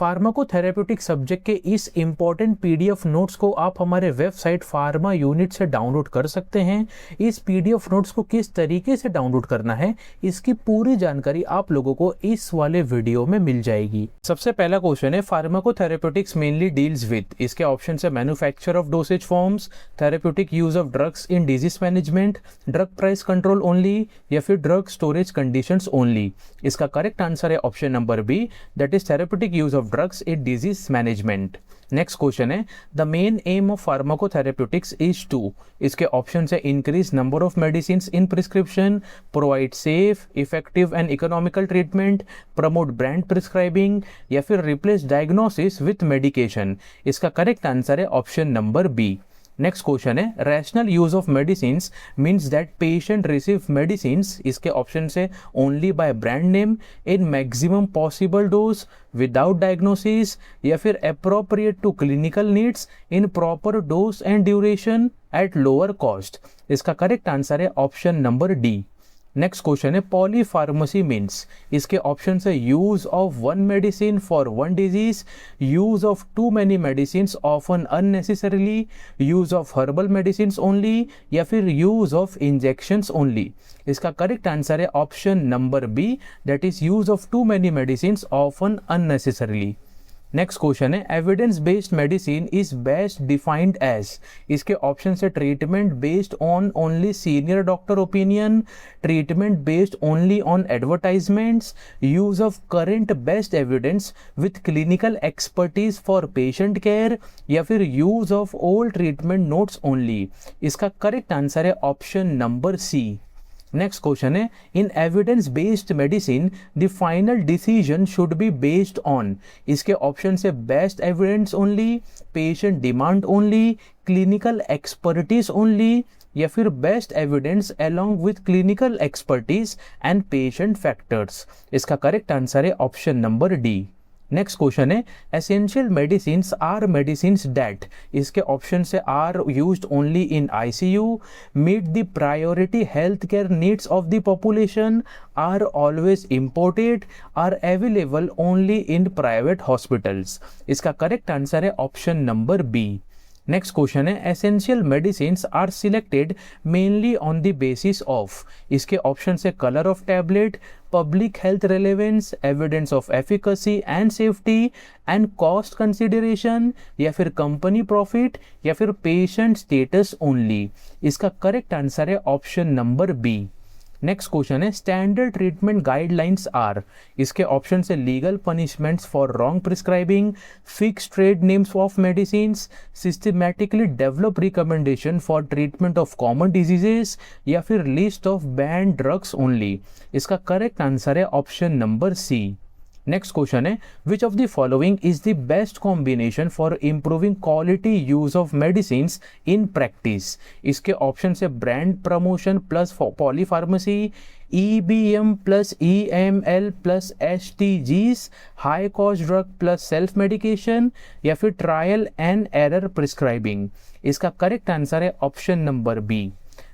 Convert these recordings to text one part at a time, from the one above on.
Pharmacotherapeutic subject के इस important PDF notes को आप हमारे वेबसाइट फार्मा यूनिट से डाउनलोड कर सकते हैं। इस पीडीएफ नोट्स को किस तरीके से डाउनलोड करना है, इसकी पूरी जानकारी आप लोगों को इस वाले वीडियो में मिल जाएगी। सबसे पहला क्वेश्चन है, फार्माकोथेरेप्यूटिक्स मेनली डील्स विद, इसके ऑप्शन है manufacture of dosage forms, therapeutic use of drugs in disease management, drug price control only, या फिर ड्रग स्टोरेज कंडीशंस ओनली। इसका करेक्ट आंसर है option number B, that is therapeutic use of drugs in disease management. Next question है, the main aim of pharmacotherapeutics is to, इसके option है increase number of medicine in prescription, provide safe effective and economical treatment, promote brand prescribing, या फिर replace diagnosis with medication. इसका correct answer है option number B. Next question है, rational use of medicine means that patient receive medicine, इसके option से only by brand name, in maximum possible dose, without diagnosis, या फिर appropriate to clinical needs, in proper dose and duration, at lower cost. इसका correct answer है option number D. Next question है, polypharmacy means, इसके option है use of one medicine for one disease, use of too many medicine often unnecessarily, use of herbal medicine only, या फिर use of injections only. इसका correct answer है option number B, that is use of too many medicine often unnecessarily. Next question है, evidence based medicine is best defined as, इसके option है treatment based on only senior doctor opinion, treatment based only on advertisements, use of current best evidence with clinical expertise for patient care, या फिर use of old treatment notes only. इसका correct answer है option number C. Next question है, in evidence based medicine the final decision should be based on, इसके option से best evidence only, patient demand only, clinical expertise only, या फिर best evidence along with clinical expertise and patient factors. इसका correct answer है option number D. Next question है, essential medicines are medicines that, इसके option से are used only in ICU, meet the priority health care needs of the population, are always imported, are available only in private hospitals. इसका correct answer है option number B. Next question है, essential medicines are selected mainly on the basis of, इसके option से colour of tablet, public health relevance, evidence of efficacy and safety, and cost consideration, या फिर company profit, या फिर patient status only. इसका correct answer है option number B. Next question है, standard treatment guidelines are, इसके option से legal punishments for wrong prescribing, fix trade names of medicine, systematically develop recommendation for treatment of common diseases, या फिर list of banned drugs only. इसका correct answer है option number C. Next question है, which of the following is the best combination for improving quality use of medicine in practice, इसके option है brand promotion plus polypharmacy, EBM plus EML plus STGs, high cost drug plus self medication, या फिर trial and error prescribing. इसका correct answer है option number B.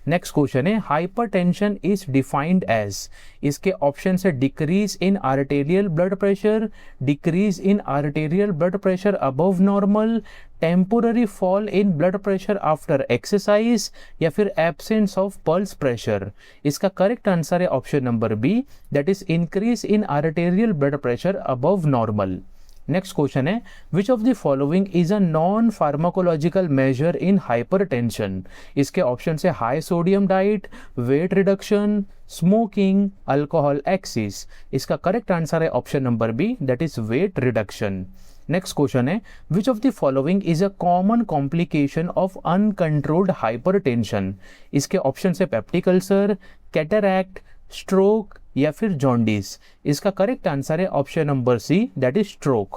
Next question है, hypertension is defined as, इसके option है decrease in arterial blood pressure, decrease in arterial blood pressure above normal, temporary fall in blood pressure after exercise, या फिर absence of pulse pressure. इसका correct answer है option number B, that is increase in arterial blood pressure above normal. Next question है, which of the following is a non pharmacological measure in hypertension, इसके option है high sodium diet, weight reduction, smoking, alcohol excess. इसका correct answer है option number B, that is weight reduction. Next question है, which of the following is a common complication of uncontrolled hypertension, इसके option है peptic ulcer, cataract, stroke, या फिर jaundice. इसका correct answer है option number C, that is stroke.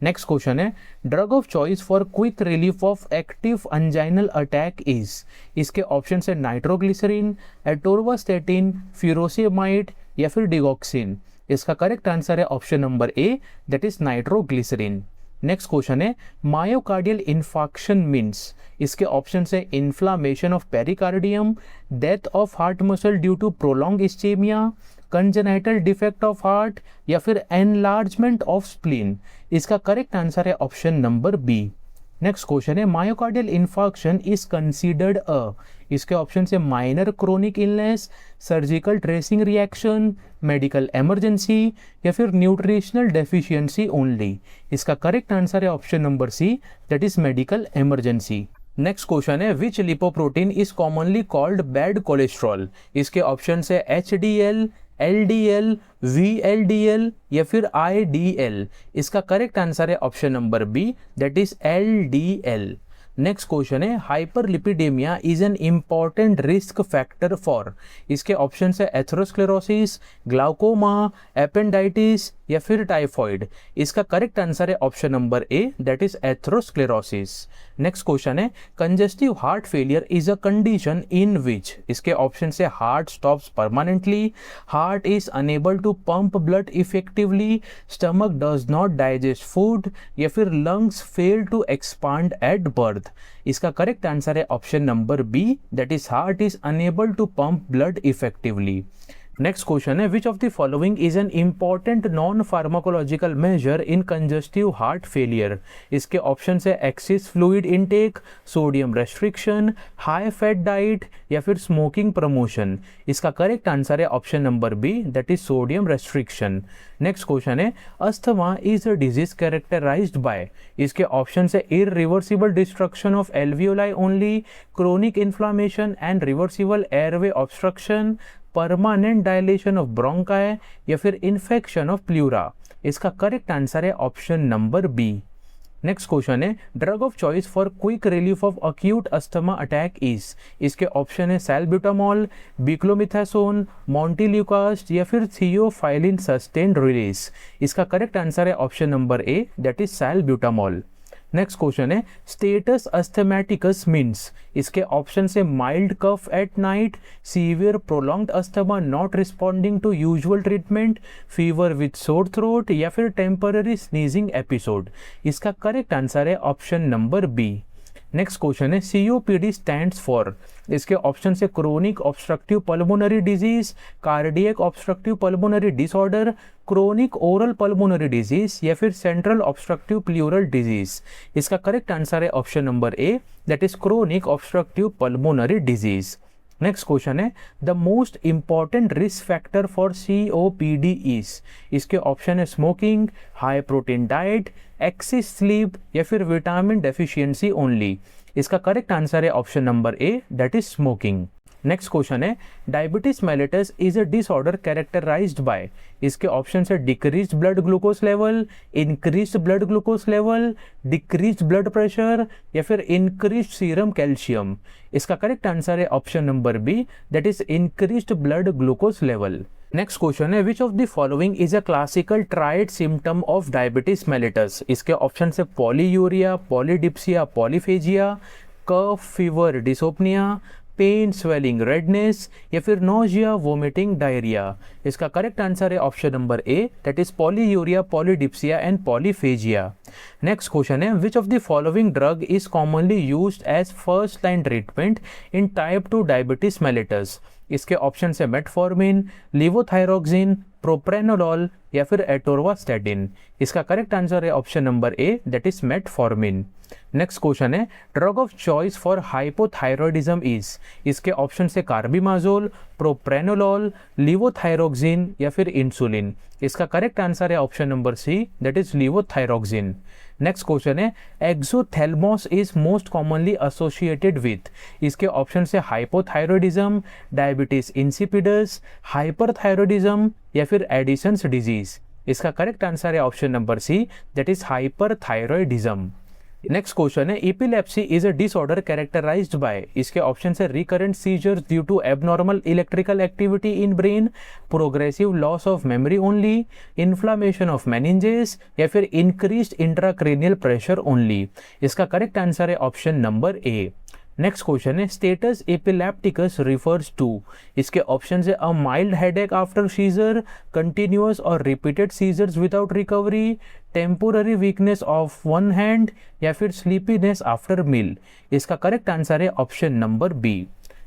Next question है, drug of choice for quick relief of active anginal attack is, इसके option है nitroglycerin, atorvastatin, furosemide, या फिर डिगॉक्सिन। इसका करेक्ट आंसर है option number A, that is nitroglycerin. Next question है, myocardial infarction means, इसके option है inflammation of pericardium, death of heart muscle due to prolong ischaemia, congenital defect of heart या फिर enlargement of spleen. इसका correct answer है option number B. Next question है myocardial infarction is considered a. इसके option से minor chronic illness, surgical tracing reaction, medical emergency या फिर nutritional deficiency only. इसका करेक्ट आंसर है option number C, that is medical emergency. Next question है which lipoprotein is commonly called bad cholesterol. इसके option है HDL, LDL, VLDL या फिर IDL। इसका करेक्ट आंसर है option number B, that is LDL। Next question है hyperlipidaemia is an important risk factor for. इसके option है एथेरोस्क्लेरोसिस, ग्लाउकोमा, एपेंडाइटिस या फिर टाइफॉइड। इसका करेक्ट आंसर है option number A, that is atherosclerosis. Next question है congestive heart failure is a condition in which. इसके option से heart stops permanently, heart is unable to pump blood effectively, stomach does not digest food या फिर lungs fail to expand at birth. इसका correct answer है option number B, that is heart is unable to pump blood effectively. Next question है which of the following is an important non pharmacological measure in congestive heart failure. इसके option है excess fluid intake, sodium restriction, high fat diet या फिर smoking promotion. इसका correct answer है option number B, that is sodium restriction. Next question है asthma is a disease characterised by. इसके option है irreversible destruction of alveoli only, chronic inflammation and reversible airway obstruction, permanent dilation of bronchi या फिर infection of pleura. इसका correct answer है option number B. Next question है drug of choice for quick relief of acute asthma attack is. इसके option है salbutamol, beclomethasone, montelukast या फिर theophylline sustained release. इसका करेक्ट आंसर है option number A, that is सैल्ब्यूटामॉल। Next question है status asthmaticus means. इसके option से mild cough at night, severe prolonged asthma not responding to usual treatment, fever with sore throat या फिर temporary sneezing episode. इसका correct answer है option number B. Next question है COPD stands for. इसके option से chronic obstructive pulmonary disease, cardiac obstructive pulmonary disorder, chronic oral pulmonary disease या फिर central obstructive pleural disease. इसका करेक्ट आंसर है option number A, that is chronic obstructive pulmonary disease. Next question है the most important risk factor for COPD is. इसके option है smoking, high protein diet, excess sleep या फिर vitamin deficiency only. इसका correct answer है option number A, that is smoking. Next question है diabetes mellitus is a disorder characterised by. इसके option है decreased blood glucose level, increased blood glucose level, decreased blood pressure या फिर increased serum calcium. इसका correct answer है option number B, that is increased blood glucose level. Next question है which of the following is a classical triad symptom of diabetes mellitus. इसके option है polyuria, polydipsia, polyphagia, cough, fever, dyspnoea, pain, swelling, redness या फिर nausea, vomiting, diarrhoea. इसका correct answer है option number A, that is polyuria, polydipsia and polyphagia. Next question है which of the following drug is commonly used as first line treatment in type 2 diabetes mellitus. इसके option है metformin, levothyroxine, propranolol या फिर atorvastatin. इसका correct answer है option number A, that is metformin. Next question है drug of choice for hypothyroidism is. इसके option से carbimazole, propranolol, levothyroxine या फिर इंसुलिन। इसका करेक्ट आंसर है option number C, that is levothyroxine. Next question है exophthalmos is most commonly associated with. इसके option से हाइपोथायरॉयडिज्म, डायबिटीज इंसिपिडस, हाइपरथायरॉयडिज्म या फिर एडिसन्स डिजीज। इसका करेक्ट आंसर है option number C, that is hyperthyroidism. Next question है epilepsy is a disorder characterised by. इसके option है recurrent seizures due to abnormal electrical activity in brain, progressive loss of memory only, inflammation of meninges या फिर increased intracranial pressure only. इसका correct answer है option number A. Next question है status epilepticus refers to. इसके option है a mild headache after seizure, continuous और repeated seizures without recovery, temporary weakness of one hand या फिर sleepiness after meal. इसका correct answer है option number B.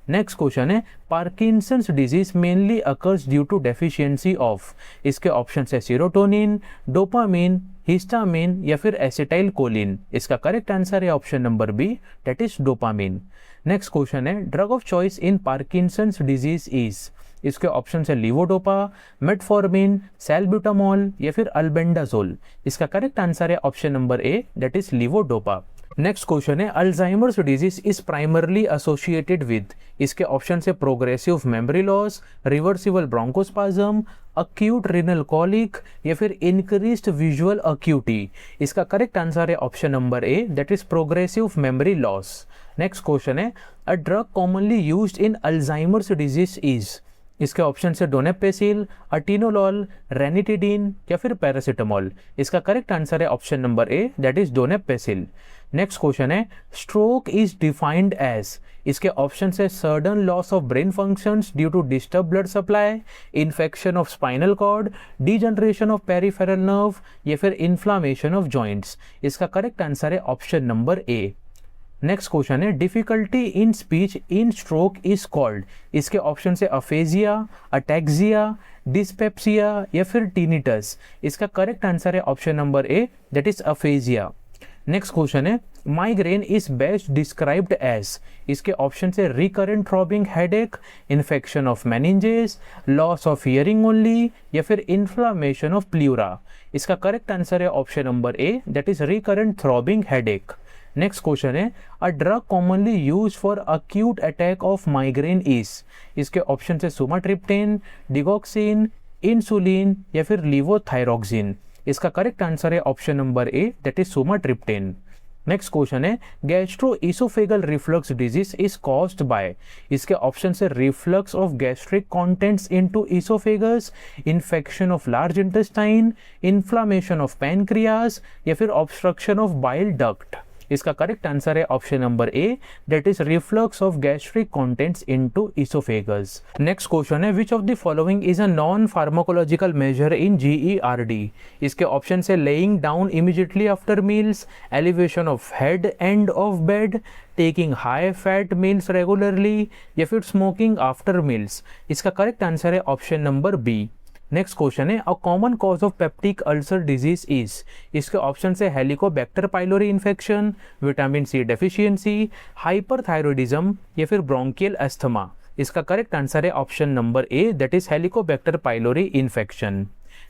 Next question है Parkinson's disease mainly occurs due to deficiency of, इसके option है serotonin, dopamine, histamine या फिर acetylcholine. इसका करेक्ट आंसर है option number B, that is dopamine. Next question है drug of choice in Parkinson's disease is, इसके option है levodopa, metformin, salbutamol या फिर अल्बेंडाजोल। इसका करेक्ट आंसर है option number A, that is levodopa. Next question है Alzheimer's disease is primarily associated with, इसके option है progressive memory loss, reversible bronchospasm, acute renal colic या फिर इंक्रीज्ड विजुअल अक्यूटी। इसका करेक्ट आंसर है option number A, that is progressive memory loss. Next question है a drug commonly used in Alzheimer's disease is, इसके option है donepezil, atenolol, ranitidine या फिर paracetamol. इसका करेक्ट आंसर है option number A, that is donepezil. Next question है stroke is defined as, इसके option है sudden loss of brain functions due to disturb blood supply, infection of spinal cord, degeneration of peripheral nerve या फिर inflammation of joints. इसका correct answer है option number A. Next question है difficulty in speech in stroke is called, इसके option है aphasia, ataxia, dyspepsia या फिर tinnitus. इसका करेक्ट आंसर है option number A, that is aphasia. Next question है migraine is best described as, इसके option है recurrent throbbing headache, infection of meninges, loss of hearing only या फिर इन्फ्लामेशन ऑफ प्लूरा। इसका करेक्ट आंसर है option number A, that is recurrent throbbing headache. Next question है a drug commonly use for acute attack of migraine is, इसके option है sumatriptan, digoxin, insulin या फिर levothyroxine. इसका करेक्ट आंसर है option number A, that is sumatriptan. Next question है gastroesophageal reflux disease is caused by, इसके option है reflux of gastric contents into esophagus, infection of large intestine, inflammation of pancreas या फिर obstruction of bile duct. इसका correct answer है option number A, that is reflux of gastric contents into esophagus. Next question है which of the following is a non pharmacological measure in GERD, इसके option है laying down immediately after meals, elevation of head end of bed, taking high fat meals regularly या फिर smoking after meals. इसका correct answer है option number B. Next question है a common cause of peptic ulcer disease is, इसके option है Helicobacter pylori infection, vitamin C deficiency, hyperthyroidism या फिर bronchial asthma. इसका करेक्ट आंसर है option number A, that is Helicobacter pylori infection.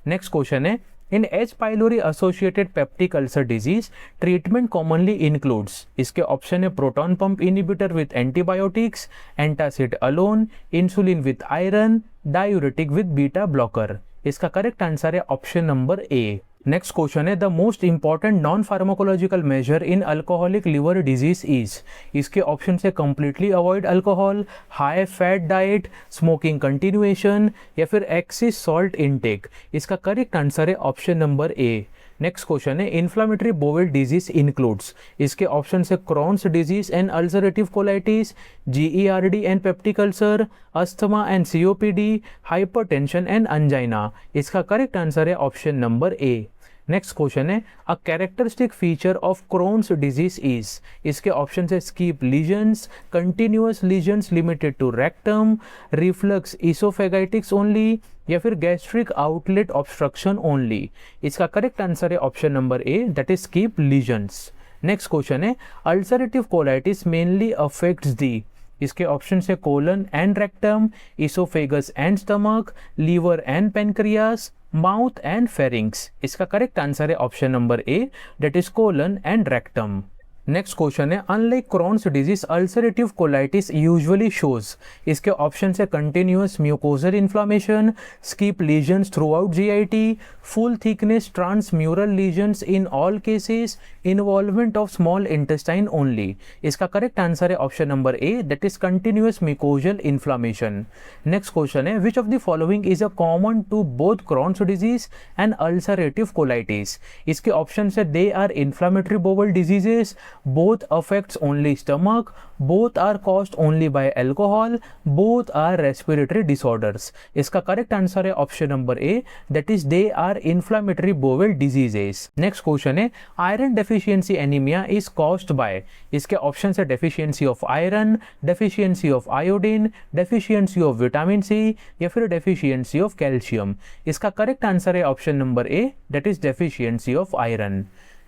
Next question है इन H. pylori associated peptic ulcer disease treatment commonly includes, इसके option है proton pump inhibitor with antibiotics, antacid alone, insulin with iron, diuretic with beta blocker. इसका correct answer है option number A. Next question है the most important non pharmacological measure in alcoholic liver disease is, इसके option है completely avoid alcohol, high fat diet, smoking continuation या फिर excess salt intake. इसका correct answer है option number A. Next question है inflammatory bowel disease includes, इसके option है Crohn's disease and ulcerative colitis, GERD and peptic ulcer, asthma and COPD, hypertension and angina. इसका correct answer है option number A. Next question है a characteristic feature of Crohn's disease is, इसके option है skip lesions, continuous lesions limited to rectum, reflux oesophagitis only या फिर gastric outlet obstruction only. इसका correct answer है option number A, that is skip lesions. Next question है ulcerative colitis mainly affects the, इसके option है colon and rectum, oesophagus and stomach, liver and pancreas, mouth and pharynx. इसका correct answer है option number A, that is colon and rectum. Next question है unlike Crohn's disease ulcerative colitis usually shows, इसके option है continuous mucosal inflammation, skip lesions throughout GIT, full thickness transmural lesions in all cases, involvement of small intestine only. इसका correct answer है option number A, that is continuous mucosal inflammation. Next question है which of the following is a common to both Crohn's disease and ulcerative colitis, इसके option है they are inflammatory bowel diseases, both affects only stomach, both are caused only by alcohol, both are respiratory disorders. इसका correct answer है option number A, that is they are inflammatory bowel diseases. Next question है iron deficiency anaemia is caused by. इसके option है deficiency of iron, deficiency of iodine, deficiency of vitamin C या फिर deficiency of calcium. इसका correct answer है option number A, that is deficiency of iron.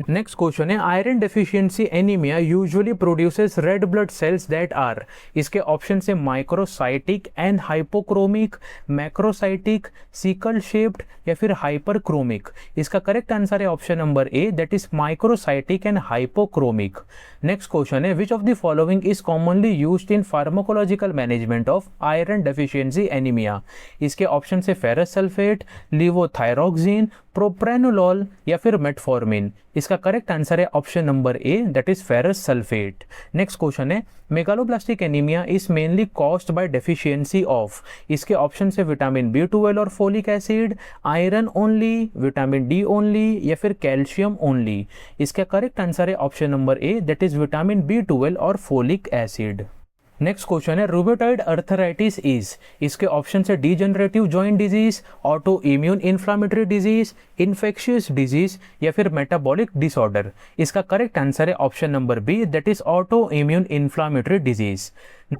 Next question है iron deficiency anaemia usually produces red blood cells that are. इसके option से microcytic and hypochromic, macrocytic, sickle shaped या फिर hyperchromic. इसका correct answer है option number A, that is microcytic and hypochromic. Next question है which of the following is commonly used in pharmacological management of iron deficiency anaemia. इसके option से ferrous sulphate, levothyroxine, propranolol या फिर metformin. इसका correct answer है option number A, that is ferrous sulphate. Next question है megaloblastic anaemia is mainly caused by deficiency of. इसके option से vitamin B12 और folic acid, iron only, vitamin D only या फिर कैल्शियम ओनली। इसका correct answer है option number A, that is vitamin B12 और folic acid. Next question है rheumatoid arthritis is. इसके ऑप्शन है degenerative joint disease, autoimmune inflammatory disease, infectious disease या फिर मेटाबॉलिक डिसऑर्डर। इसका करेक्ट आंसर है option number B, that is autoimmune inflammatory disease.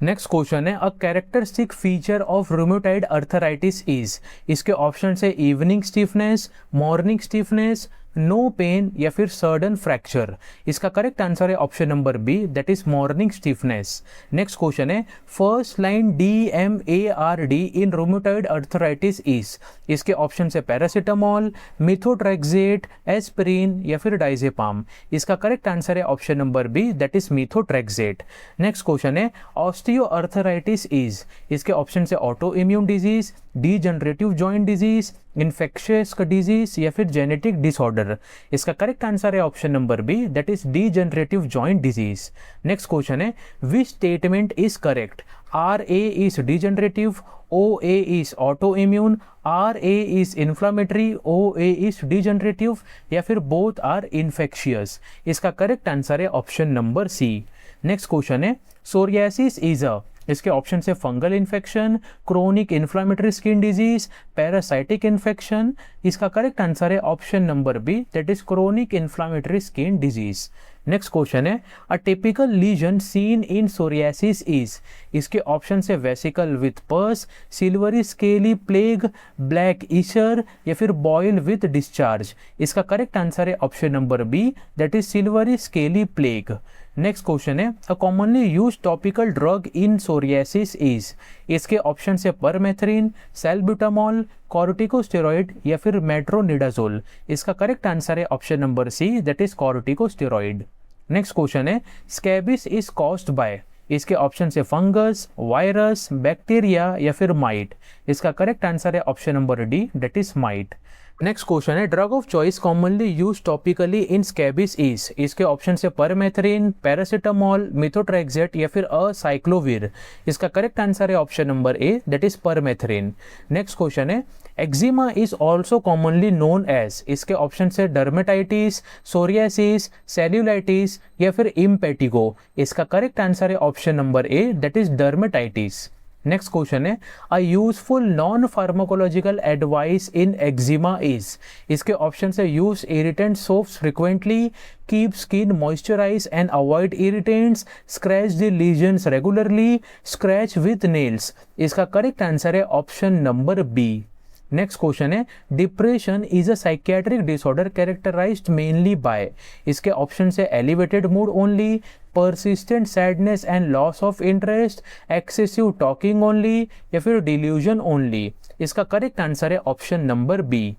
Next question है a characteristic feature of rheumatoid arthritis is. इसके option है evening stiffness, morning stiffness, no pain या फिर sudden fracture. इसका correct answer है option number B, that is morning stiffness. Next question है first line DMARD in rheumatoid arthritis is. इसके option है paracetamol, methotrexate, aspirin या फिर डाइजेपाम। इसका करेक्ट आंसर है option number B, that is methotrexate. Next question है osteoarthritis is. इसके option है autoimmune disease, degenerative joint disease, infectious disease या फिर जेनेटिक डिसऑर्डर। इसका करेक्ट आंसर है option number B, that is degenerative joint disease. Next question है which statement is correct. RA is degenerative, OA is autoimmune, RA is inflammatory, OA is degenerative या फिर both are infectious। इसका correct answer है option number C. Next question है psoriasis is a. इसके option से fungal infection, chronic inflammatory skin disease, parasitic infection. इसका correct answer है option number B, that is chronic inflammatory skin disease. Next question है a typical lesion seen in psoriasis is. इसके option से vesicle with pus, silvery scaly plaque, black eschar या फिर boil with discharge. इसका correct answer है option number B, that is silvery scaly plaque. Next question है a commonly use topical drug in psoriasis is. इसके option से permethrin, salbutamol, corticosteroid या फिर metronidazole. इसका करेक्ट आंसर है option number C, that is corticosteroid. Next question है scabies is caused by. इसके option से फंगस, वायरस, बैक्टीरिया या फिर माइट। इसका करेक्ट आंसर है option number D, that is mite. Next question है drug of choice commonly use topically in scabies is. इसके option से परमेथ्रिन, पैरासीटामोल, मिथोट्रेक्सेट या फिर असाइक्लोविर। इसका करेक्ट आंसर है option number A, that is permethrin. Next question है eczema is also commonly known as. इसके option से dermatitis, psoriasis, cellulitis या फिर इम्पेटिगो। इसका करेक्ट आंसर है option number A, that is dermatitis. Next question है a useful non pharmacological advice in eczema is. इसके option है use irritant soaps frequently, keep skin moisturise and avoid irritants, scratch the lesions regularly, scratch with nails. इसका correct answer है option number B. Next question है depression is a psychiatric disorder characterised mainly by. इसके option है elevated mood only, persistent sadness and loss of interest, excessive talking only या फिर delusion only। इसका correct answer है option number B.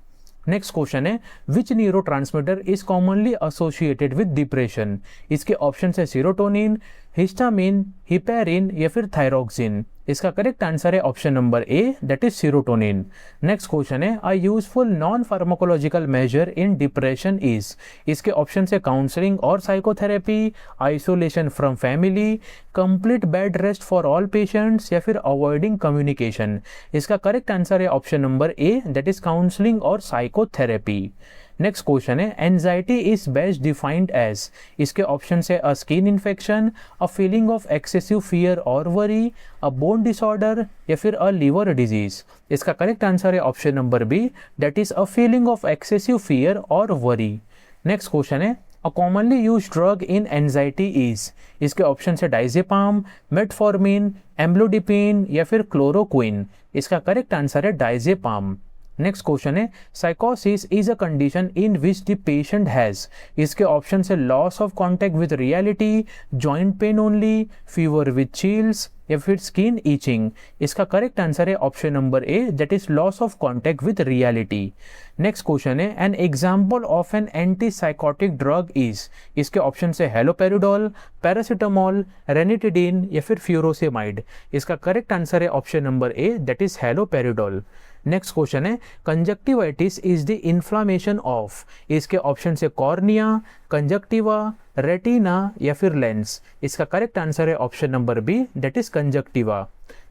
Next question है which neurotransmitter is commonly associated with depression. इसके option है serotonin, histamine, heparin या फिर thyroxine. इसका करेक्ट आंसर है option number A, that is serotonin. Next question है a useful non pharmacological measure in depression is. इसके option है counselling और psychotherapy, isolation from family, complete bed rest for all patients या फिर avoiding communication. इसका correct answer है option number A, that is counselling और psychotherapy. Next question है anxiety is best defined as, इसके ऑप्शन है a skin infection, a feeling of excessive fear और worry, a bone disorder या फिर a liver disease. इसका correct answer है option number B, that is a feeling of excessive fear और worry. Next question है a commonly use drug in anxiety is, इसके option है diazepam, metformin, amlodipine या फिर क्लोरोक्विन। इसका करेक्ट आंसर है डाइजेपाम। नेक्स्ट क्वेश्चन है साइकोसिस is a condition in which the patient has, इसके ऑप्शन है loss of contact with reality, joint pain only, fever with chills या फिर स्किन ईचिंग। इसका करेक्ट आंसर है option number A, that is loss of contact with reality. Next question है an example of an antipsychotic drug is, इसके option है haloperidol, paracetamol, ranitidine या फिर furosemide. इसका करेक्ट आंसर है option number A, that is haloperidol. Next question है conjunctivitis is the inflammation of, इसके option है कॉर्निया, कंजक्टिवा, रेटिना या फिर लेंस। इसका करेक्ट आंसर है option number B, that is conjunctiva.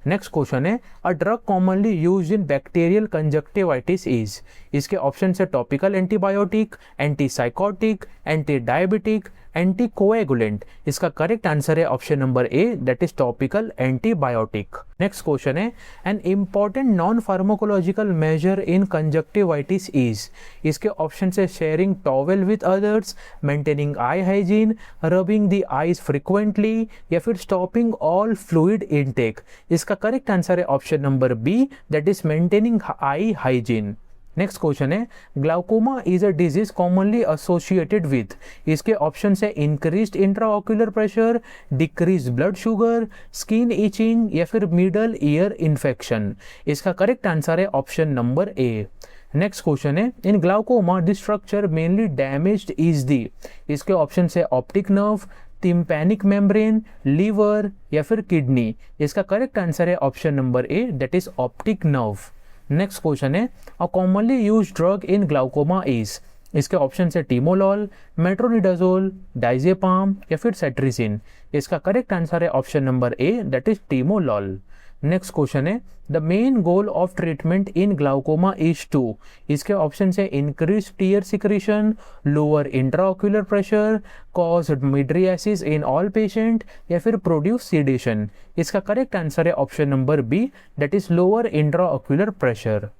Next question है a drug commonly used in bacterial conjunctivitis is, इसके option है topical antibiotic, antipsychotic, antidiabetic, anticoagulant. इसका correct answer है option number A, that is topical antibiotic. Next question है an important non pharmacological measure in conjunctivitis is, इसके option है sharing towel with others, maintaining eye hygiene, rubbing the eyes frequently या फिर stopping all fluid intake. इसका correct answer है option number B, that is maintaining eye hygiene. Next question है glaucoma is a disease commonly associated with, इसके option है increased intraocular pressure, decrease blood sugar, skin itching या फिर middle ear infection. इसका correct answer है option number A. Next question है in glaucoma the structure mainly damaged is the, इसके option है optic nerve, tympanic membrane, liver या फिर kidney. इसका करेक्ट आंसर है option number A, that is optic nerve. Next question है a commonly use drug in glaucoma is, इसके option है timolol, metronidazole, diazepam या फिर सेट्रिसिन। इसका करेक्ट आंसर है option number A, that is timolol. Next question है the main goal of treatment in glaucoma is to, इसके option है increase tear secretion, lower intraocular pressure, cause mydriasis in all patient या फिर produce sedation. इसका correct answer है option number B, that is lower intraocular pressure.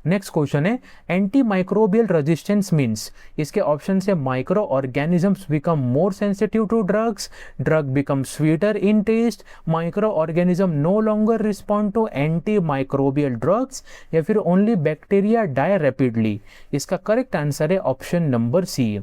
Next question है antimicrobial resistance means, इसके option है microorganisms become more sensitive to drugs, drug become sweeter in taste, microorganism no longer respond to antimicrobial drugs या फिर only bacteria die rapidly. इसका correct answer है option number C.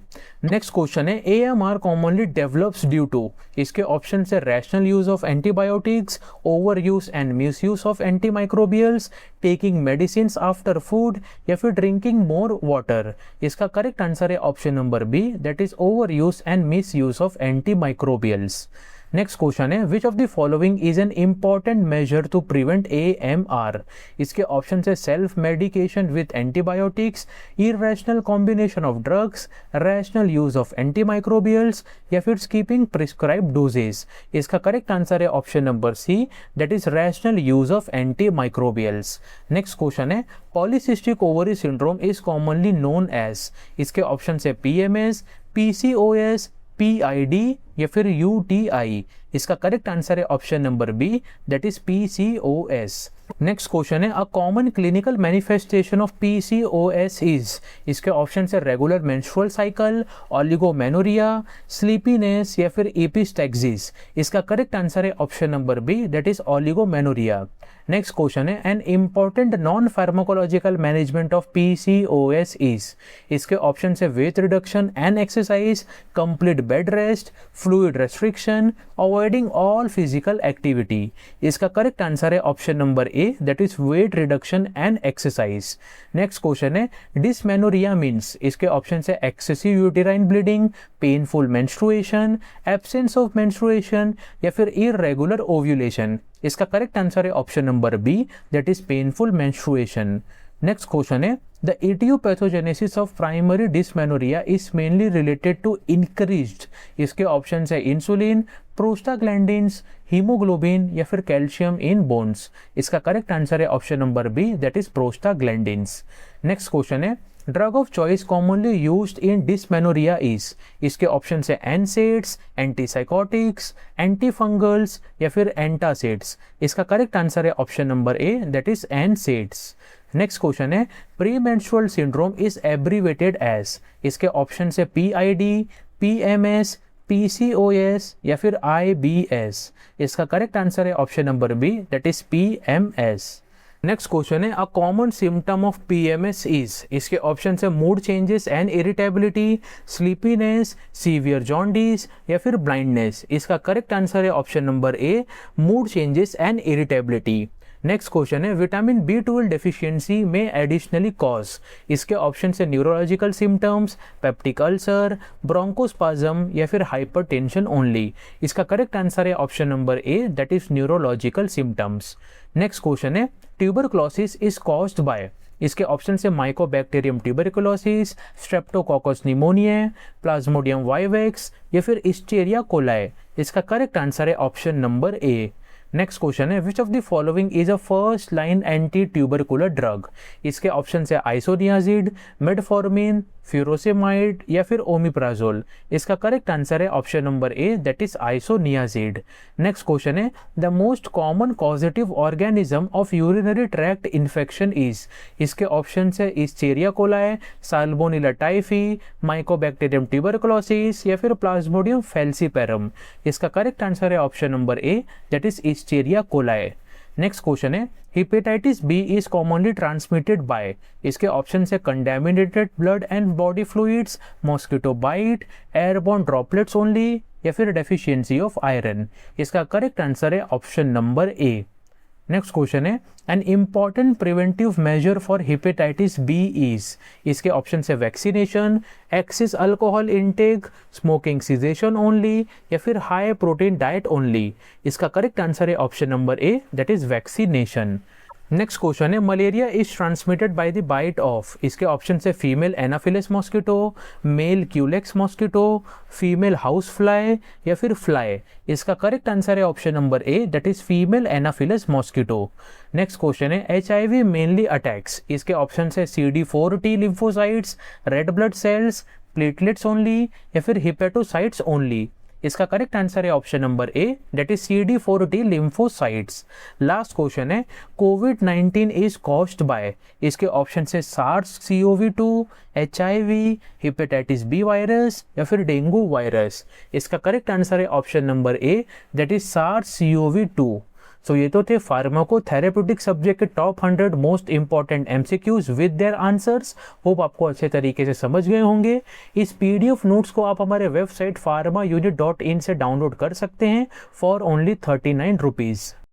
Next question है AMR commonly develops due to, इसके option है rational use of antibiotics, overuse and misuse of antimicrobials, taking medicine after food या फिर drinking more water. इसका correct answer है option number B, that is overuse and misuse of antimicrobials. Next question है which of the following is an important measure to prevent AMR, इसके option है self medication with antibiotics, irrational combination of drugs, rational use of antimicrobials या फिर skipping prescribed doses. इसका correct answer है option number C, that is rational use of antimicrobials. Next question है polycystic ovary syndrome is commonly known as, इसके option है PMS, PCOS, PID या फिर UTI। इसका करेक्ट आंसर है option number B, that is PCOS। Next question है a common clinical manifestation of PCOS is, इसके option है regular menstrual cycle, oligomenorrhoea, sleepiness या फिर एपिस्टैक्सिस। इसका करेक्ट आंसर है option number B, that is oligomenorrhoea. Next question है an important non pharmacological management of PCOS is, इसके option है weight reduction and exercise, complete bed rest, fluid restriction, avoiding all physical activity. इसका correct answer है option number A, that is weight reduction and exercise. Next question है dysmenorrhoea means, इसके option है excessive uterine bleeding, painful menstruation, absence of menstruation या फिर irregular ovulation. इसका correct answer है option number B, that is painful menstruation. Next question है the etiopathogenesis of primary dysmenorrhoea is mainly related to increased, इसके option है insulin, prostaglandins, haemoglobin या फिर calcium in bones. इसका करेक्ट आंसर है option number B, that is prostaglandins. Next question है drug of choice commonly used in dysmenorrhoea is, इसके option है NSAIDs, antipsychotics, antifungals या फिर एंटासिड्स। इसका करेक्ट आंसर है option number A, that is NSAIDs. Next question है premenstrual syndrome is abbreviated as, इसके option है पीआईडी, पीएमएस, पीसीओएस या फिर आईबीएस। इसका करेक्ट आंसर है option number B, that is PMS. Next question है a common symptom of PMS is, इसके option है mood changes and irritability, sleepiness, severe jaundice या फिर ब्लाइंडनेस। इसका करेक्ट आंसर है option number A, mood changes and irritability. Next question है vitamin B12 deficiency में additionally cause, इसके option है neurological symptoms, peptic ulcer, bronchospasm या फिर हाइपरटेंशन ओनली। इसका करेक्ट आंसर है option number A, that is neurological symptoms. Next question है tuberculosis is caused by, इसके ऑप्शन है Mycobacterium tuberculosis, Streptococcus pneumonia, Plasmodium vivax या फिर इस्चेरिया कोलाई। इसका करेक्ट आंसर है option number A. Next question है which of the following is a first line anti tubercular drug, इसके option है isoniazid, metformin, furosemide या फिर ओमिप्राजोल। इसका करेक्ट आंसर है option number A, that is isoniazid. Next question है the most common causative organism of urinary tract infection is, इसके option है Escherichia coli, Salmonella typhi, Mycobacterium tuberculosis या फिर Plasmodium falciparum. इसका करेक्ट आंसर है option number A, that is Escherichia coli. Next question है hepatitis B is commonly transmitted by, इसके option है contaminated blood and body fluids, mosquito bite, airborne droplets only या फिर deficiency of iron. इसका correct answer है option number A. Next question है an important preventive measure for hepatitis B is, इसके option है vaccination, excess alcohol intake, smoking cessation only या फिर high protein diet only. इसका करेक्ट आंसर है option number A, that is vaccination. Next question है malaria is transmitted by the bite of, इसके option है female Anopheles mosquito, male Culex mosquito, female house fly या फिर fly. इसका correct answer है option number A, that is female Anopheles mosquito. Next question है HIV mainly attacks, इसके option है CD4T lymphocytes, red blood cells, platelets only या फिर hepatocytes only. इसका करेक्ट आंसर है option number A, that is CD4T lymphocytes. Last question है कोविड-19 is caused by, इसके ऑप्शन है SARS-CoV-2, HIV, hepatitis B virus या फिर डेंगू वायरस। इसका करेक्ट आंसर है option number A, that is SARS-CoV-2। So ये तो थे फार्माकोथेरेप्यूटिक सब्जेक्ट के top 100 most important MCQs with their answers. Hope आपको अच्छे तरीके से समझ गए होंगे। इस PDF नोट्स को आप हमारे वेबसाइट pharmaunit.in से डाउनलोड कर सकते हैं फॉर ओनली 39 रुपीज़।